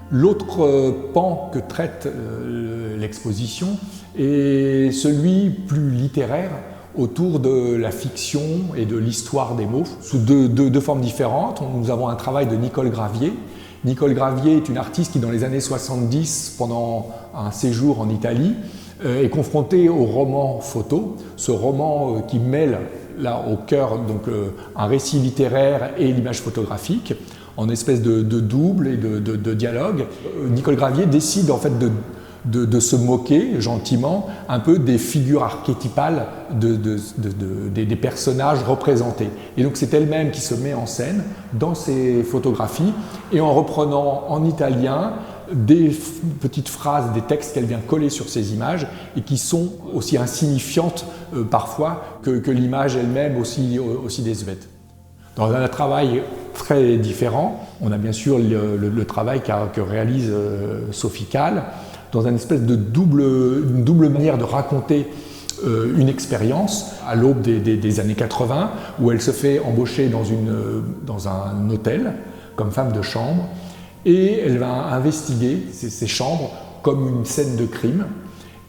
L'autre pan que traite l'exposition est celui plus littéraire autour de la fiction et de l'histoire des mots, sous deux formes différentes. Nous avons un travail de Nicole Gravier. Nicole Gravier est une artiste qui, dans les années 70, pendant un séjour en Italie, est confrontée au roman photo, ce roman qui mêle là au cœur donc, un récit littéraire et l'image photographique, en espèce de double et de dialogue. Nicole Gravier décide en fait de se moquer gentiment un peu des figures archétypales des personnages représentés. Et donc c'est elle-même qui se met en scène dans ses photographies et en reprenant en italien des petites phrases, des textes qu'elle vient coller sur ces images et qui sont aussi insignifiantes parfois que l'image elle-même aussi désuète. Dans un travail très différent, on a bien sûr le travail que réalise Sophie Calle, dans une espèce de double manière de raconter une expérience à l'aube des années 80, où elle se fait embaucher dans un hôtel comme femme de chambre, et elle va investiguer ces chambres comme une scène de crime,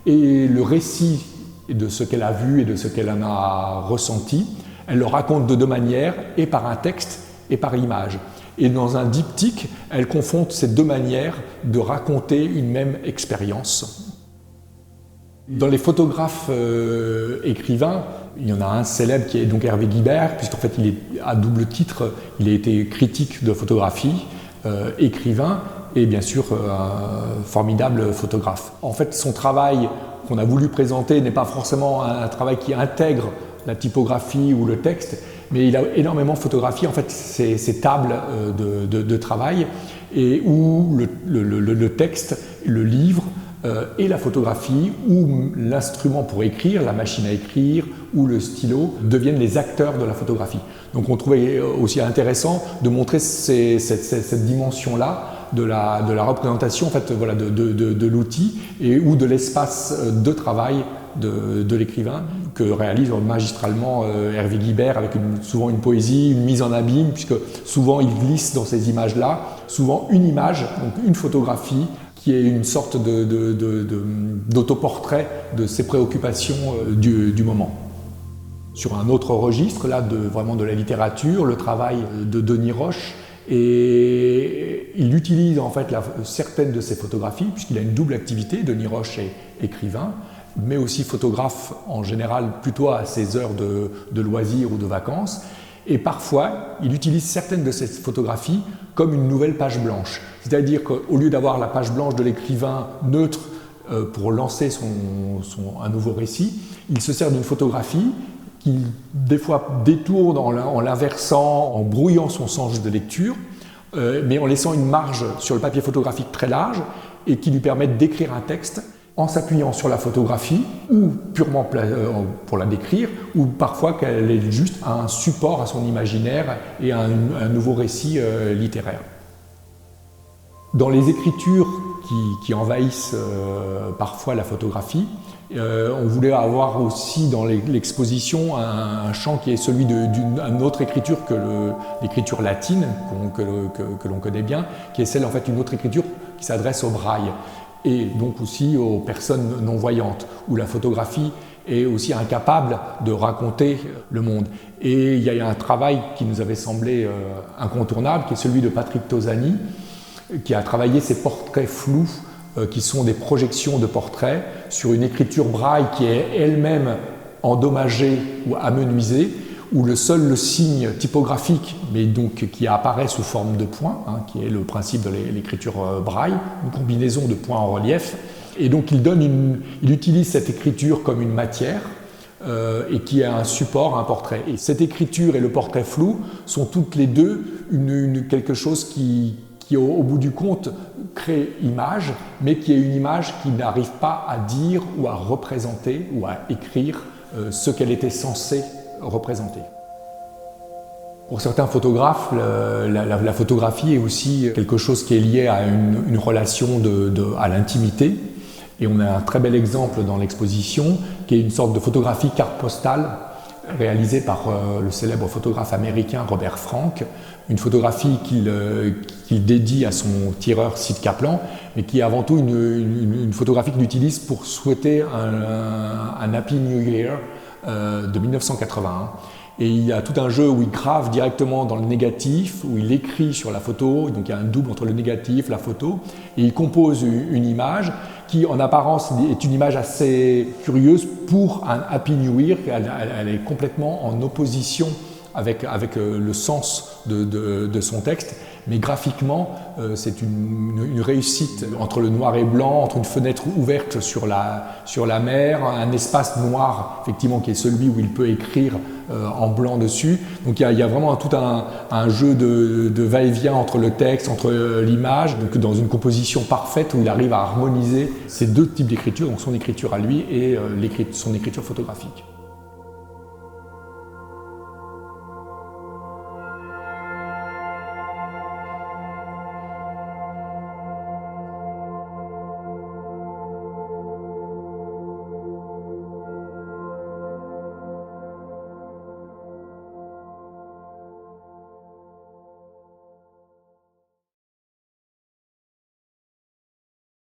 et le récit de ce qu'elle a vu et de ce qu'elle en a ressenti, elle le raconte de deux manières, et par un texte et par image. Et dans un diptyque, elle confronte ces deux manières de raconter une même expérience. Dans les photographes écrivains, il y en a un célèbre qui est donc Hervé Guibert, puisqu'en fait il est à double titre, il a été critique de photographie, écrivain et bien sûr un formidable photographe. En fait, son travail qu'on a voulu présenter n'est pas forcément un travail qui intègre la typographie ou le texte, mais il a énormément photographié en fait ces tables de travail et où le texte, le livre et la photographie ou l'instrument pour écrire, la machine à écrire ou le stylo deviennent les acteurs de la photographie. Donc on trouvait aussi intéressant de montrer cette dimension-là de la représentation en fait, voilà, de l'outil et ou de l'espace de travail de l'écrivain que réalise magistralement Hervé Guibert avec souvent une poésie, une mise en abîme, puisque souvent il glisse dans ces images-là, souvent une image, donc une photographie, qui est une sorte d'autoportrait de ses préoccupations du moment. Sur un autre registre, là, vraiment de la littérature, le travail de Denis Roche, et il utilise en fait certaines de ses photographies, puisqu'il a une double activité, Denis Roche est écrivain, mais aussi photographe en général plutôt à ses heures de loisirs ou de vacances. Et parfois, il utilise certaines de ces photographies comme une nouvelle page blanche. C'est-à-dire qu'au lieu d'avoir la page blanche de l'écrivain neutre pour lancer un nouveau récit, il se sert d'une photographie qu'il des fois détourne en l'inversant, en brouillant son sens de lecture, mais en laissant une marge sur le papier photographique très large et qui lui permet d'écrire un texte en s'appuyant sur la photographie ou purement pour la décrire, ou parfois qu'elle est juste un support à son imaginaire et à un nouveau récit littéraire. Dans les écritures qui envahissent parfois la photographie, on voulait avoir aussi dans l'exposition un champ qui est celui d'une autre écriture que l'écriture latine, que l'on connaît bien, qui est celle en fait d'une autre écriture qui s'adresse au braille, et donc aussi aux personnes non-voyantes, où la photographie est aussi incapable de raconter le monde. Et il y a un travail qui nous avait semblé incontournable, qui est celui de Patrick Tosani, qui a travaillé ces portraits flous, qui sont des projections de portraits sur une écriture braille qui est elle-même endommagée ou amenuisée, où le signe typographique, mais donc qui apparaît sous forme de points, qui est le principe de l'écriture braille, une combinaison de points en relief. Et donc il utilise cette écriture comme une matière et qui est un support, un portrait. Et cette écriture et le portrait flou sont toutes les deux quelque chose qui au bout du compte crée image, mais qui est une image qui n'arrive pas à dire ou à représenter ou à écrire ce qu'elle était censée représenter. Pour certains photographes, la photographie est aussi quelque chose qui est lié à une relation à l'intimité. Et on a un très bel exemple dans l'exposition, qui est une sorte de photographie carte postale, réalisée par le célèbre photographe américain Robert Frank, une photographie qu'il dédie à son tireur Sid Kaplan, mais qui est avant tout une photographie qu'il utilise pour souhaiter un Happy New Year de 1981. Et il y a tout un jeu où il grave directement dans le négatif, où il écrit sur la photo, donc il y a un double entre le négatif, la photo, et il compose une image qui en apparence est une image assez curieuse pour un Happy New Year. Elle est complètement en opposition avec le sens de son texte, mais graphiquement c'est une réussite entre le noir et blanc, entre une fenêtre ouverte sur la mer, un espace noir effectivement qui est celui où il peut écrire en blanc dessus. Donc il y a vraiment tout un jeu de va-et-vient entre le texte, entre l'image, donc dans une composition parfaite où il arrive à harmoniser ces deux types d'écriture, donc son écriture à lui et son écriture photographique.